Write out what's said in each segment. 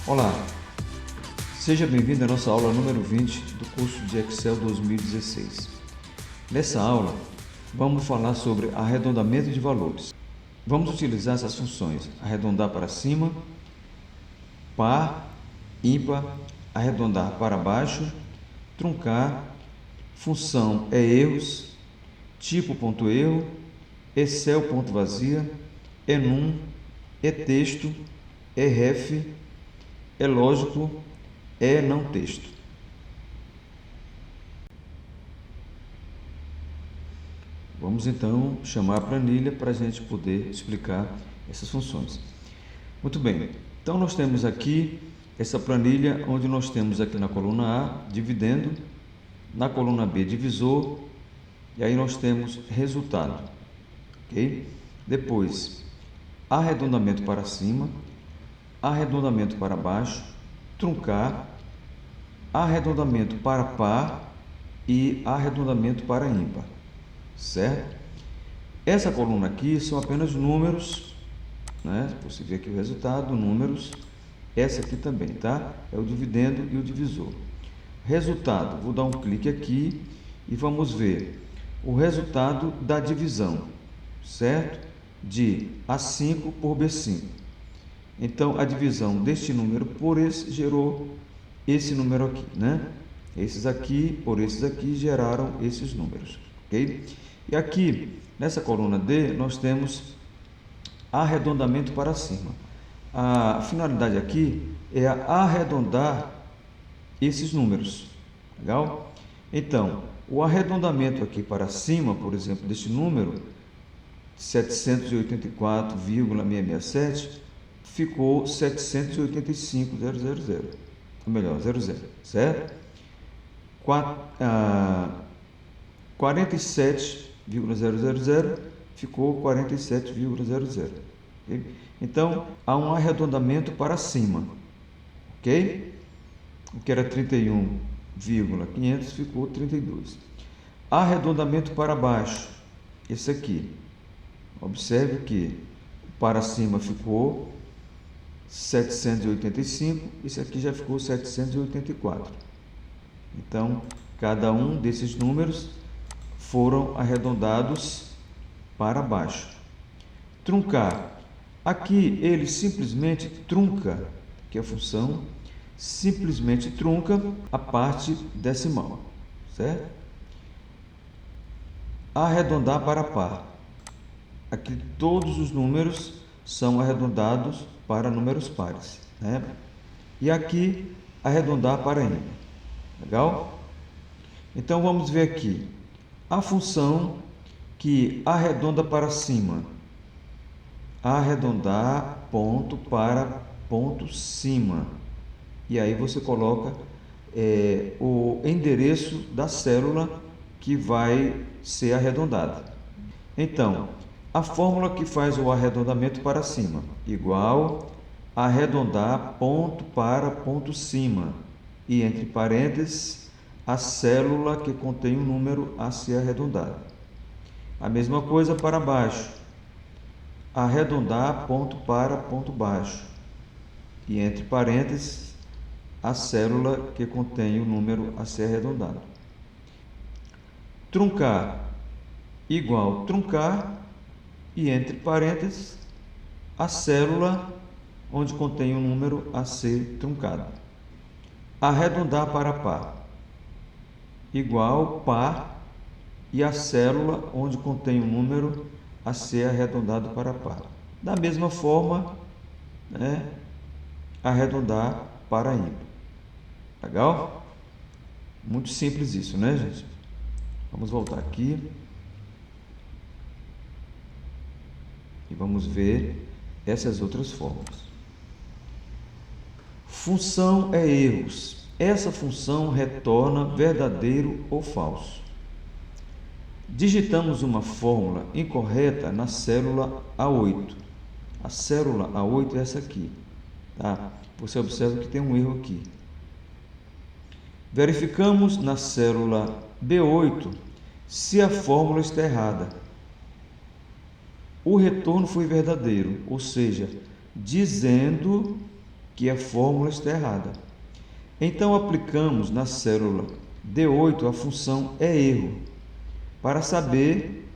Olá, seja bem-vindo à nossa aula número 20 do curso de Excel 2016. Nessa aula, vamos falar sobre arredondamento de valores. Vamos utilizar essas funções: arredondar para cima, par, ímpar, arredondar para baixo, truncar, função erros, tipo ponto erro, Excel ponto vazia, enum, texto, ref, lógico, não texto. Vamos então chamar a planilha para a gente poder explicar essas funções. Muito bem, então nós temos aqui essa planilha onde nós temos aqui na coluna A dividendo, na coluna B divisor, e aí nós temos resultado, ok? Depois, arredondamento para cima, arredondamento para baixo, truncar, arredondamento para par e arredondamento para ímpar, certo? Essa coluna aqui são apenas números, né? Você vê aqui o resultado, números. Essa aqui também, tá? É o dividendo e o divisor. Resultado, vou dar um clique aqui e vamos ver o resultado da divisão, certo? De A5 por B5. Então, a divisão deste número por esse gerou esse número aqui, né? Esses aqui por esses aqui geraram esses números, ok? E aqui, nessa coluna D, nós temos arredondamento para cima. A finalidade aqui é arredondar esses números, legal? Então, o arredondamento aqui para cima, por exemplo, deste número, 784,667, ficou 785,000, ou melhor, 00, certo? 47,000 ficou 47,00. Okay? Então, há um arredondamento para cima, ok? O que era 31,500 ficou 32. Arredondamento para baixo, esse aqui. Observe que para cima ficou 785, esse aqui já ficou 784. Então, cada um desses números foram arredondados para baixo. Truncar. Aqui ele simplesmente trunca, que é a função, simplesmente trunca a parte decimal, certo? Arredondar para par. Aqui todos os números são arredondados para números pares, né? E aqui arredondar para ímpar. Legal? Então vamos ver aqui a função que arredonda para cima. Arredondar ponto para ponto cima. E aí você coloca o endereço da célula que vai ser arredondada. Então, a fórmula que faz o arredondamento para cima, igual arredondar ponto para ponto cima, e entre parênteses, a célula que contém o número a ser arredondado. A mesma coisa para baixo, arredondar ponto para ponto baixo, e entre parênteses, a célula que contém o número a ser arredondado. Truncar, igual truncar, e entre parênteses, a célula onde contém o número a ser truncado. Arredondar para par, igual par, e a célula onde contém o número a ser arredondado para par. Da mesma forma, né, arredondar para ímpar. Legal? Muito simples isso, né, gente? Vamos voltar aqui. E vamos ver essas outras fórmulas. Função erros. Essa função retorna verdadeiro ou falso. Digitamos uma fórmula incorreta na célula A8. A célula A8 é essa aqui, tá? Você observa que tem um erro aqui. Verificamos na célula B8 se a fórmula está errada. O retorno foi verdadeiro, ou seja, dizendo que a fórmula está errada. Então, aplicamos na célula D8 a função erro para saber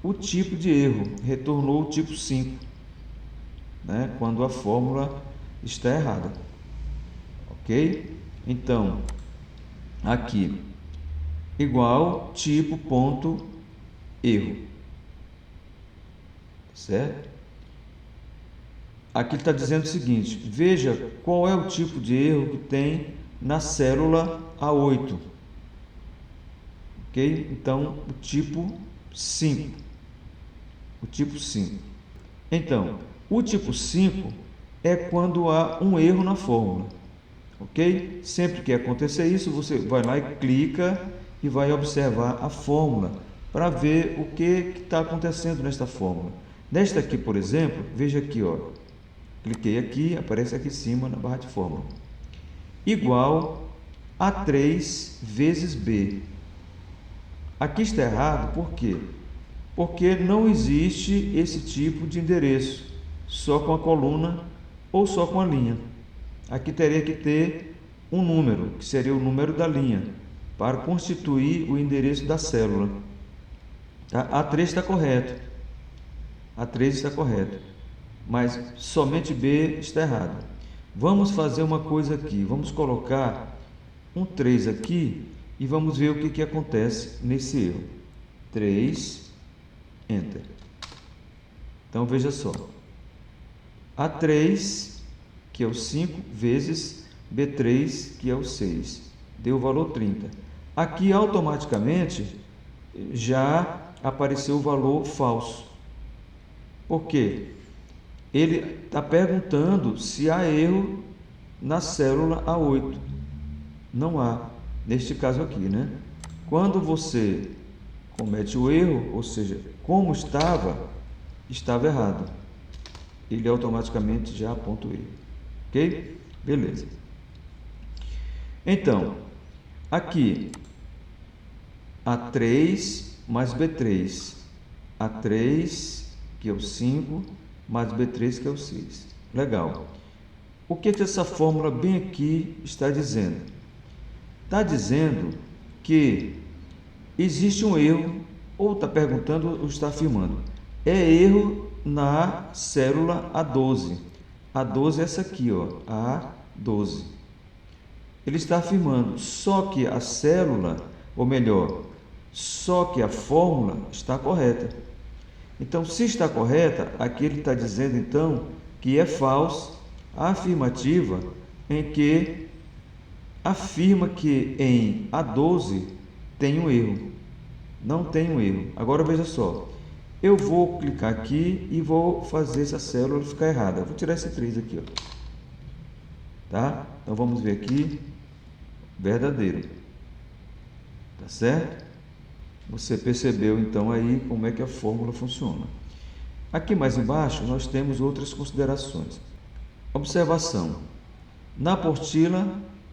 o tipo de erro. Retornou o tipo 5, né, quando a fórmula está errada. Ok? Então, aqui, igual tipo ponto erro. Certo? Aqui está dizendo o seguinte: veja qual é o tipo de erro que tem na célula A8. Ok? Então, o tipo 5. O tipo 5. Então, o tipo 5 é quando há um erro na fórmula. Ok? Sempre que acontecer isso, você vai lá e clica e vai observar a fórmula para ver o que está acontecendo nesta fórmula. Nesta aqui, por exemplo, veja aqui, ó. Cliquei aqui, aparece aqui em cima na barra de fórmula. Igual a 3 vezes B. Aqui está errado, por quê? Porque não existe esse tipo de endereço, só com a coluna ou só com a linha. Aqui teria que ter um número, que seria o número da linha, para constituir o endereço da célula. Tá? A3 está correto. A3 está correto. Mas somente B está errado. Vamos fazer uma coisa aqui. Vamos colocar um 3 aqui e vamos ver o que acontece nesse erro. 3, Enter. Então, veja só. A3, que é o 5, vezes B3, que é o 6. Deu o valor 30. Aqui, automaticamente, já apareceu o valor falso. Por quê? Ele está perguntando se há erro na célula A8. Não há, neste caso aqui, né? Quando você comete o erro, ou seja, como estava errado. Ele automaticamente já aponta o erro. Ok? Beleza. Então, aqui, A3 mais B3. A3, que é o 5, mais B3, que é o 6. Legal. O que essa fórmula bem aqui está dizendo? Está dizendo que existe um erro, ou está perguntando, ou está afirmando. É erro na célula A12. A12 é essa aqui, ó, A12. Ele está afirmando só que a célula, ou melhor, só que a fórmula está correta. Então, se está correta, aqui ele está dizendo, então, que é falso a afirmativa em que afirma que em A12 tem um erro. Não tem um erro. Agora, veja só. Eu vou clicar aqui e vou fazer essa célula ficar errada. Eu vou tirar esse 3 aqui, ó. Tá? Então, vamos ver aqui. Verdadeiro. Tá certo? Você percebeu, então, aí como é que a fórmula funciona. Aqui mais embaixo, nós temos outras considerações. Observação. Na apostila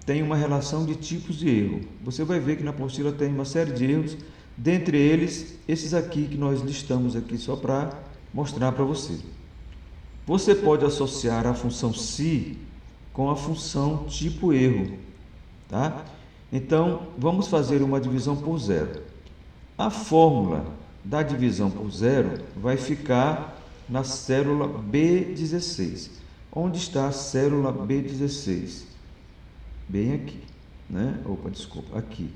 tem uma relação de tipos de erro. Você vai ver que na apostila tem uma série de erros, dentre eles, esses aqui que nós listamos aqui só para mostrar para você. Você pode associar a função se com a função tipo erro, tá? Então, vamos fazer uma divisão por zero. A fórmula da divisão por zero vai ficar na célula B16. Onde está a célula B16? Bem aqui, né? Opa, desculpa, aqui.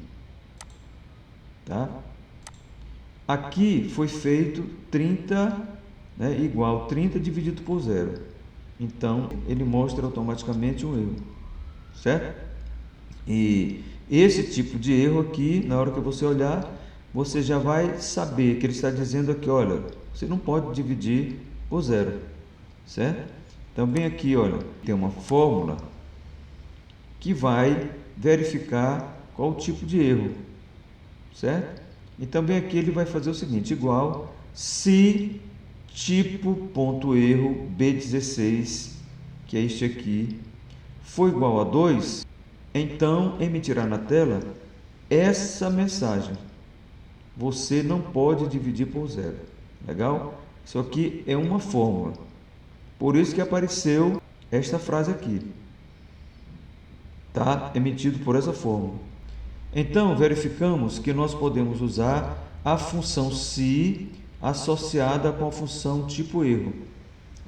Tá? Aqui foi feito 30, né, igual 30 dividido por zero. Então, ele mostra automaticamente um erro, certo? E esse tipo de erro aqui, na hora que você olhar, você já vai saber que ele está dizendo aqui, olha, você não pode dividir por zero, certo? Então, bem aqui, olha, tem uma fórmula que vai verificar qual o tipo de erro, certo? Então, bem aqui ele vai fazer o seguinte, igual se tipo.erro B16, que é este aqui, for igual a 2, então emitirá na tela essa mensagem. Você não pode dividir por zero. Legal? Isso aqui é uma fórmula. Por isso que apareceu esta frase aqui. tá? Emitido por essa fórmula. Então, verificamos que nós podemos usar a função se associada com a função tipo erro.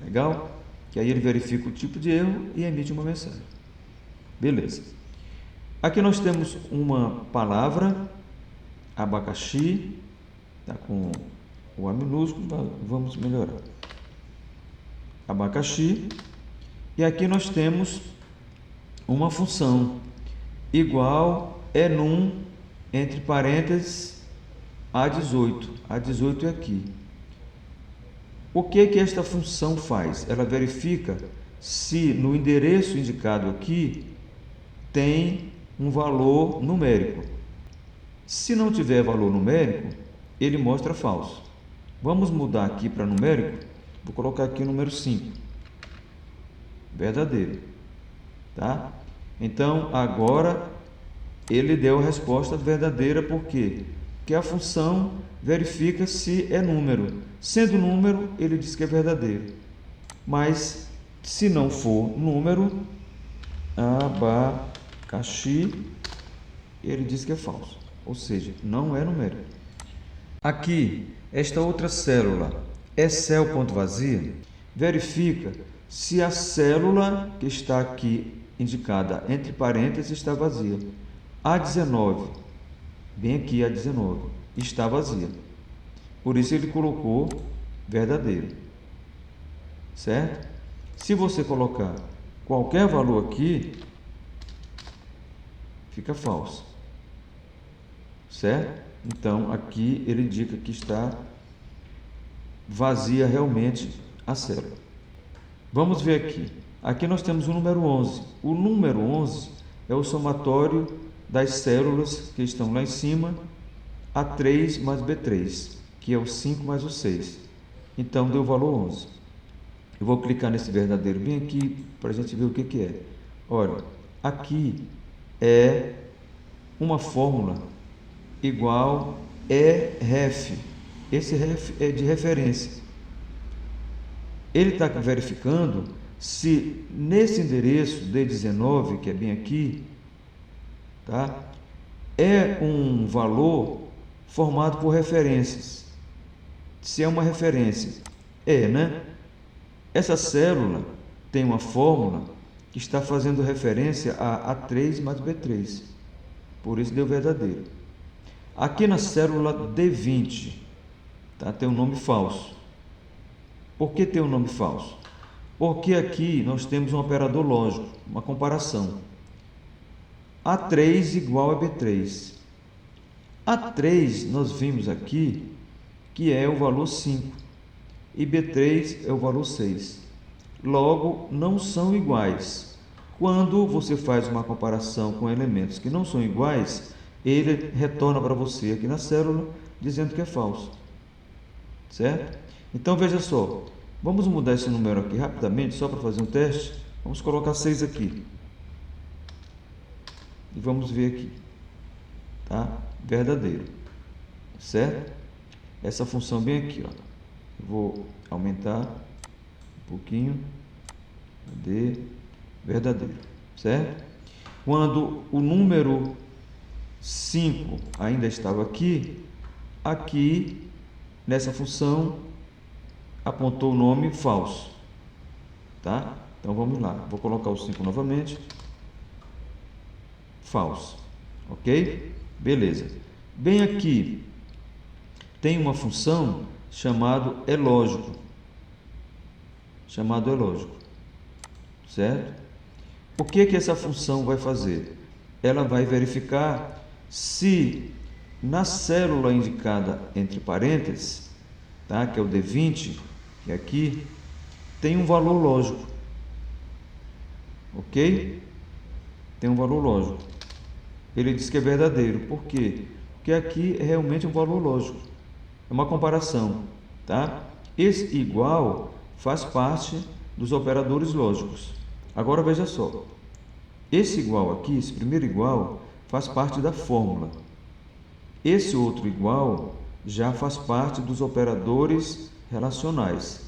Legal? Que aí ele verifica o tipo de erro e emite uma mensagem. Beleza. Aqui nós temos uma palavra, abacaxi, tá com o A minúsculo, vamos melhorar. Abacaxi. E aqui nós temos uma função igual enum, entre parênteses, A18. A18 é aqui. O que que esta função faz? Ela verifica se no endereço indicado aqui tem um valor numérico. Se não tiver valor numérico, ele mostra falso. Vamos mudar aqui para numérico. Vou colocar aqui o número 5. Verdadeiro. Tá? Então, agora ele deu a resposta verdadeira, por quê? Porque a função verifica se é número. Sendo número, ele diz que é verdadeiro. Mas, se não for número, abacaxi, ele diz que é falso. Ou seja, não é numérico. Aqui, esta outra célula é cell.vazia, verifica se a célula que está aqui indicada entre parênteses está vazia. A19, bem aqui A19, está vazia. Por isso ele colocou verdadeiro. Certo? Se você colocar qualquer valor aqui, fica falso. Certo? Então, aqui ele indica que está vazia realmente a célula. Vamos ver aqui. Aqui nós temos o número 11. O número 11 é o somatório das células que estão lá em cima, A3 mais B3, que é o 5 mais o 6. Então, deu o valor 11. Eu vou clicar nesse verdadeiro bem aqui para a gente ver o que que é. Olha, aqui é uma fórmula igual ref. Esse ref é de referência. Ele está verificando se nesse endereço D19, que é bem aqui, tá, é um valor formado por referências. Se é uma referência, né? Essa célula tem uma fórmula que está fazendo referência a A3 mais B3. Por isso deu verdadeiro. Aqui na célula D20, tá, tem um nome falso. Por que tem um nome falso? Porque aqui nós temos um operador lógico, uma comparação. A3 igual a B3. A3 nós vimos aqui que é o valor 5 e B3 é o valor 6. Logo, não são iguais. Quando você faz uma comparação com elementos que não são iguais, ele retorna para você aqui na célula dizendo que é falso. Certo? Então, veja só. Vamos mudar esse número aqui rapidamente, só para fazer um teste. Vamos colocar 6 aqui. E vamos ver aqui. Tá? Verdadeiro. Certo? Essa função bem aqui, ó. Eu vou aumentar um pouquinho. Cadê? Verdadeiro. Certo? Quando o número 5 ainda estava aqui, aqui nessa função apontou o nome falso. Tá? Então vamos lá. Vou colocar o 5 novamente. Falso. Ok? Beleza. Bem aqui tem uma função chamado elógico. Chamado elógico. Certo? O que que essa função vai fazer? Ela vai verificar se na célula indicada entre parênteses, tá, que é o D20, que é aqui, tem um valor lógico. Ok? Tem um valor lógico. Ele diz que é verdadeiro. Por quê? Porque aqui é realmente um valor lógico. É uma comparação. Tá? Esse igual faz parte dos operadores lógicos. Agora veja só. Esse igual aqui, esse primeiro igual, faz parte da fórmula. Esse outro igual já faz parte dos operadores relacionais,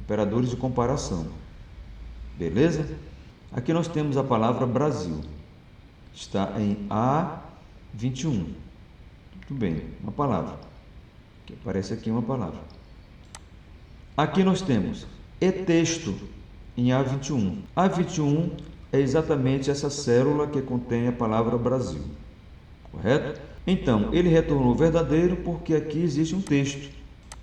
operadores de comparação. Beleza? Aqui nós temos a palavra Brasil. está em A21. Muito bem, uma palavra. Que aparece aqui uma palavra. Aqui nós temos e-texto em A21. A21 é exatamente essa célula que contém a palavra Brasil. Correto? Então, ele retornou verdadeiro porque aqui existe um texto.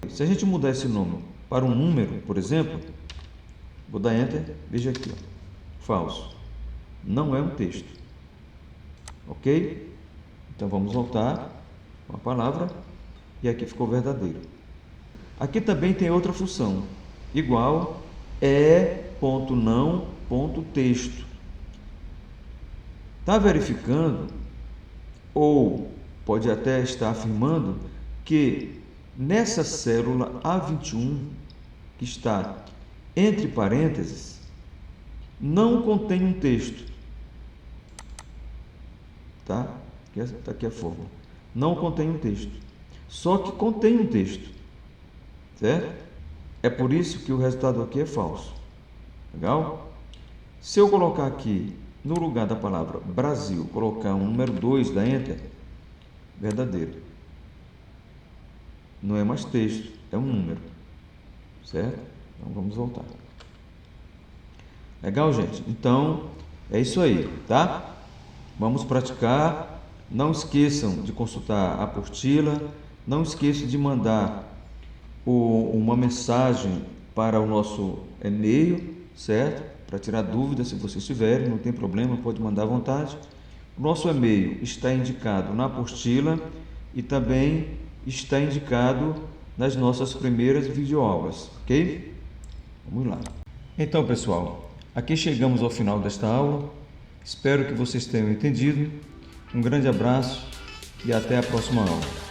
Se a gente mudar esse nome para um número, por exemplo, vou dar Enter, veja aqui, ó, falso. Não é um texto. Ok? Então, vamos voltar com a palavra e aqui ficou verdadeiro. Aqui também tem outra função, igual e.não.texto. Está verificando, ou pode até estar afirmando, que nessa célula A21, que está entre parênteses, não contém um texto. Tá? Está aqui a fórmula. Não contém um texto. Só que contém um texto. Certo? É por isso que o resultado aqui é falso. Legal? Se eu colocar aqui, no lugar da palavra Brasil, colocar um número 2, da Enter, verdadeiro. Não é mais texto, é um número. Certo? Então vamos voltar. Legal, gente? Então, é isso aí, tá? Vamos praticar. Não esqueçam de consultar a apostila. Não esqueçam de mandar uma mensagem para o nosso e-mail, certo? Para tirar dúvidas, se vocês tiverem, não tem problema, pode mandar à vontade. O nosso e-mail está indicado na apostila e também está indicado nas nossas primeiras videoaulas, ok? Vamos lá. Então, pessoal, aqui chegamos ao final desta aula. Espero que vocês tenham entendido. Um grande abraço e até a próxima aula.